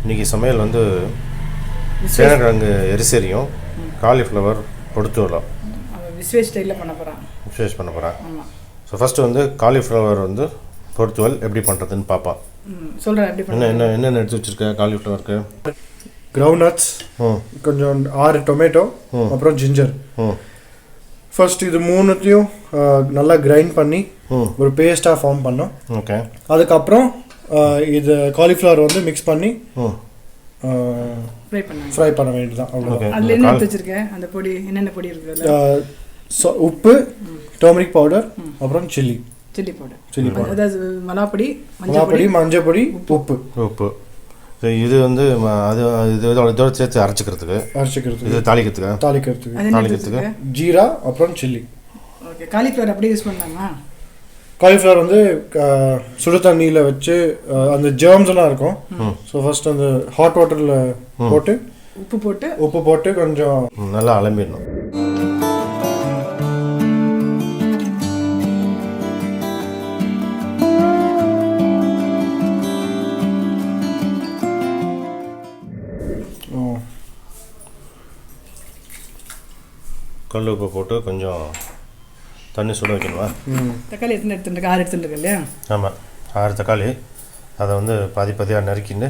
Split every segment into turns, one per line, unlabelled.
இன்றைக்கி சமையல் வந்து சேனக்கிழங்கு எரிசரியும் காலிஃப்ளவர் பொடுத்துவலும்
விஸ்வேஷ் ஸ்டைலில் பண்ண போகிறேன்.
ஆமாம். ஸோ ஃபஸ்ட்டு வந்து காலிஃப்ளவர் வந்து பொடுத்துவல் எப்படி பண்ணுறதுன்னு பார்ப்போம்.
சொல்கிறேன் எப்படி பண்ண.
என்னென்ன எடுத்து வச்சுருக்கேன் காலிஃப்ளவருக்கு?
கிரவுண்ட் நட்ஸ், கொஞ்சம் 6 டொமேட்டோ, அப்புறம் ஜிஞ்சர். ஃபர்ஸ்ட் இது மூணுத்தையும் நல்லா கிரைண்ட் பண்ணி ஒரு பேஸ்ட்டாக ஃபார்ம் பண்ணோம்.
ஓகே.
அதுக்கப்புறம் இது காலிஃப்ளவர் வந்து மிக்ஸ் பண்ணி ஃப்ரை பண்ண வேண்டியதுதான். அவ்வளோதான்.
அதில் என்ன எடுத்து வச்சுருக்கேன்? அந்த பொடி என்னென்ன பொடி இருக்குது?
உப்பு, டர்மரிக் பவுடர், அப்புறம் சில்லி பவுடர்,
அதாவது மிளகாப்பொடி,
மஞ்சள் பொடி, உப்பு.
இது வந்து அது இதோட சேர்த்து அரைச்சிக்கிறதுக்கு இது தாளிக்கிறதுக்கு
ஜீரா அப்புறம் சில்லி.
ஓகே. காலிஃப்ளவர் அப்படியே யூஸ் பண்ணலாமா?
காலிஃப்ளவர் வந்து சுடு தண்ணியில் வச்சு அந்த ஜெர்ம்ஸ் எல்லாம் இருக்கும். ஸோ ஃபர்ஸ்ட் அந்த ஹாட் வாட்டரில் போட்டு உப்பு போட்டு கொஞ்சம்
நல்லா அலம்பிடணும். கல் உப்பு போட்டு கொஞ்சம் தண்ணி சுட வைக்கணுமா?
தக்காளி எத்தனை எடுத்துருக்கு? 6 எடுத்துருக்கு இல்லையா?
ஆமாம், 6 தக்காளி. அதை வந்து பாதியாக நறுக்கின்னு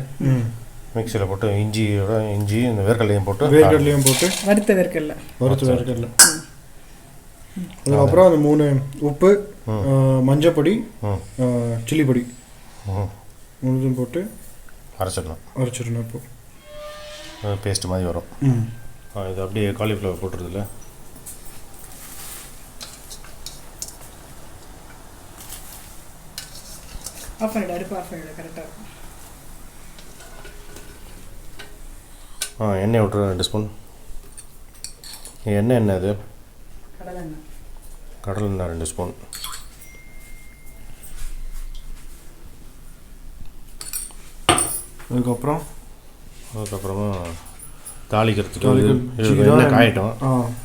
மிக்சியில் போட்டு இஞ்சி இந்த வேர்க்கடலையும் போட்டு
வறுத்த வேர்க்கடலை.
அதுக்கப்புறம் அந்த 3 உப்பு, மஞ்சள் பொடி, சில்லி பொடி 3 போட்டு அரைச்சிடணும். இப்போ
பேஸ்ட் மாதிரி வரும். இது அப்படியே காலிஃப்ளவர் போட்டுறதில்ல.
அடுப்பு ஆஃப் பண்ணிவிட கரெக்டாக இருக்கும்.
எண்ணெய் விட்டுரு 2 ஸ்பூன். எண்ணெய் என்ன அது? கடலெண்ணெய் 2 ஸ்பூன். அதுக்கப்புறமா தாளிக்கிறதுக்கு எண்ணெய் காயட்டும்.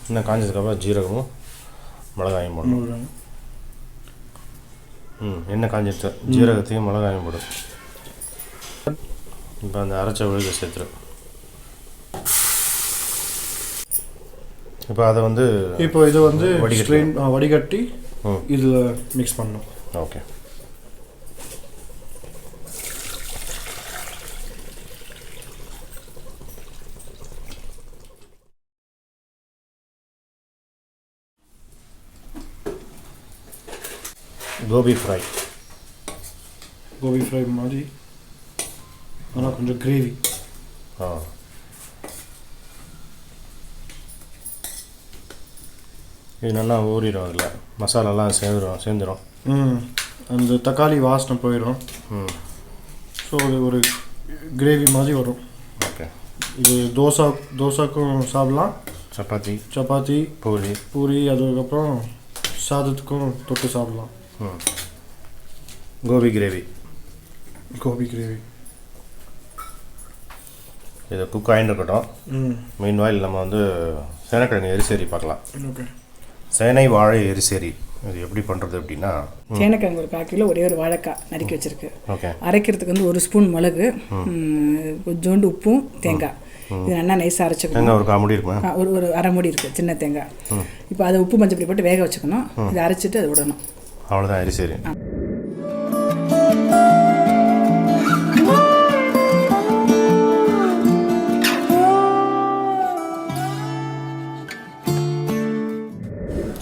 எண்ணெய் காய்ஞ்சதுக்கப்புறம் ஜீரகமும் மிளகாயும் போடணும். எண்ணெய் காஞ்சிட்டு ஜீரகத்தையும் மிளகாயும் போடும். இப்போ அந்த அரைச்ச விழுத சேர்த்துரும். இப்போ அதை வந்து
இது வந்து வடிகட்டி இதில் மிக்ஸ் பண்ணணும்.
ஓகே. கோபி ஃப்ரை
மாதிரி ஆனால் கொஞ்சம் கிரேவி.
இது நல்லா ஊறிடும். அதில் மசாலாலாம் சேர்ந்துடும்.
அந்த தக்காளி வாசனை போயிடும். ஸோ அது ஒரு கிரேவி மாதிரி வரும்.
ஓகே.
இது தோசாக்கும் சாப்பிடலாம், சப்பாத்தி, பூரி, அதுக்கப்புறம் சாதத்துக்கும் தொட்டு சாப்பிடலாம்.
கோபி கிரேவி. இது குக் ஆகிட்டு இருக்கட்டும். மெயின் வாயில் நம்ம வந்து சேனக்கிழங்கு எரிசரி பார்க்கலாம்.
ஓகே.
சேனை வாழை எரிசரி இது எப்படி பண்ணுறது அப்படின்னா,
சேனக்கிழங்கு ஒரு 1/4 கிலோ, ஒரே ஒரு வாழைக்காய் நறுக்கி வச்சுருக்கு.
ஓகே.
அரைக்கிறதுக்கு வந்து 1 ஸ்பூன் மிளகு, கொஞ்சோண்டு உப்பும், தேங்காய். இது நல்லா நைஸாக அரைச்சிக்கணும்.
தேங்காய் ஒரு 1/4 மூடி இருக்குமா?
ஒரு அரை மூடி இருக்குது சின்ன தேங்காய். இப்போ அதை உப்பு மஞ்சள் பொடி போட்டு வேக வச்சுக்கணும். இதை அரைச்சிட்டு அதை விடணும்.
அவ்வளோதான் எரிசரி.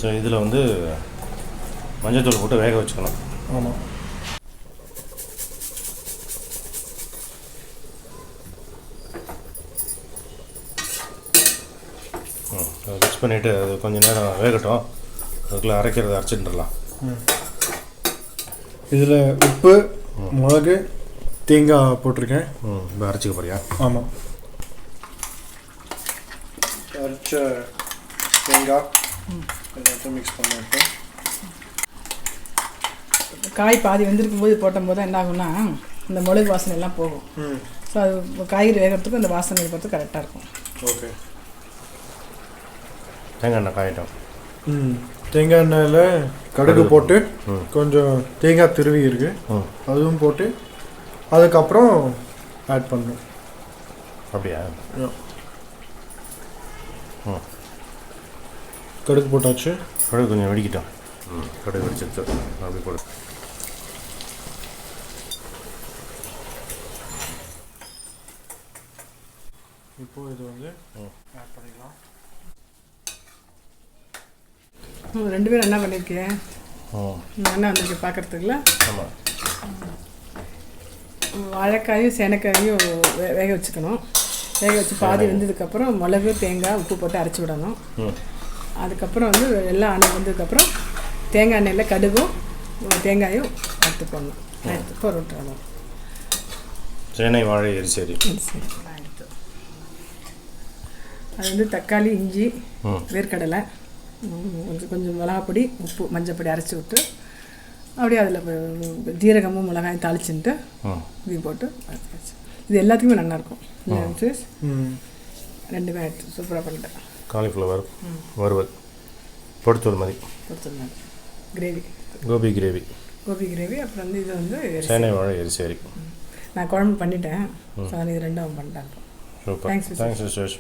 ஸோ இதில் வந்து மஞ்சள் போட்டு வேக வச்சுக்கணும்.
ஆமாம்.
மிக்ஸ் பண்ணிவிட்டு அது கொஞ்சம் நேரம் வேகட்டும். அதுக்குள்ளே அரைக்கிறத அரைச்சிட்டுலாம்.
இதில் உப்பு, மிளகு, தேங்காய் போட்டிருக்கேன்.
இப்போ அரைச்சிக்க போறியா?
ஆமாம். அரைச்ச தேங்காய் எல்லாத்தையும் மிக்ஸ் பண்ணிவிட்டேன்.
காய் பாதி வெந்திருக்கும் போது போடும்போது என்ன ஆகும்னா இந்த மிளகு வாசனை எல்லாம் போகும். ஸோ அது காய்கறி வேகிறதுக்கும் இந்த வாசனை இருக்கிறதுக்கு கரெக்டாக இருக்கும்.
ஓகே.
தேங்காய் எண்ணெய் காயிட்டோம்.
தேங்காய் எண்ணெயில் கடுகு போட்டு கொஞ்சம் தேங்காய் திருவி இருக்கு அதுவும் போட்டு அதுக்கப்புறம் ஆட் பண்ணணும்.
அப்படியா?
கடுகு போட்டாச்சு.
கடுகு கொஞ்சம் வெடிக்கிட்டோம். கடுகு வெடிச்சிருச்சு. அப்படி போடு.
இப்போது இது வந்து ஆட் பண்ணிக்கலாம்.
ரெண்டு பேரும் என்ன பண்ணியிருக்கேன், என்ன வந்திருக்கு பார்க்குறதுக்குல.
ஆமாம்.
வாழைக்காயும் சேனைக்காயும் வேக வச்சுக்கணும். வேக வச்சு பாதி வெந்ததுக்கப்புறம் மிளகு தேங்காய் உப்பு போட்டு அரைச்சி விடணும். அதுக்கப்புறம் வந்து எல்லாம் அணை வந்ததுக்கப்புறம் தேங்காய் எண்ணெயில் கடுகும் தேங்காயும் எடுத்து போடணும். எடுத்து போட்டுடணும்.
சேனை வாழை எரிசேரி.
சரி, அது வந்து தக்காளி, இஞ்சி, வேர்க்கடலை, கொஞ்சம் மிளகாப்பொடி, உப்பு, மஞ்சப்பொடி அரைச்சி விட்டு அப்படியே அதில் ஜீரகமும் மிளகாயும் தாளிச்சுட்டு இது போட்டு இது எல்லாத்துக்குமே நல்லாயிருக்கும். ரெண்டுமே எடுத்து சூப்பராக பண்ணிட்டேன்.
காலிஃப்ளவர் வறுவல், பொடுத்தூர் மாதிரி,
பொடுத்தூர் மாதிரி gravy,
gobi gravy.
Gobi gravy. அப்புறம் வந்து இது வந்து
சேனை வாழை எரிசேரி.
நான் குழம்பு பண்ணிட்டேன். ஸோ இது ரெண்டும் பண்ணிட்டேன்.
சூப்பர். Thanks sisters.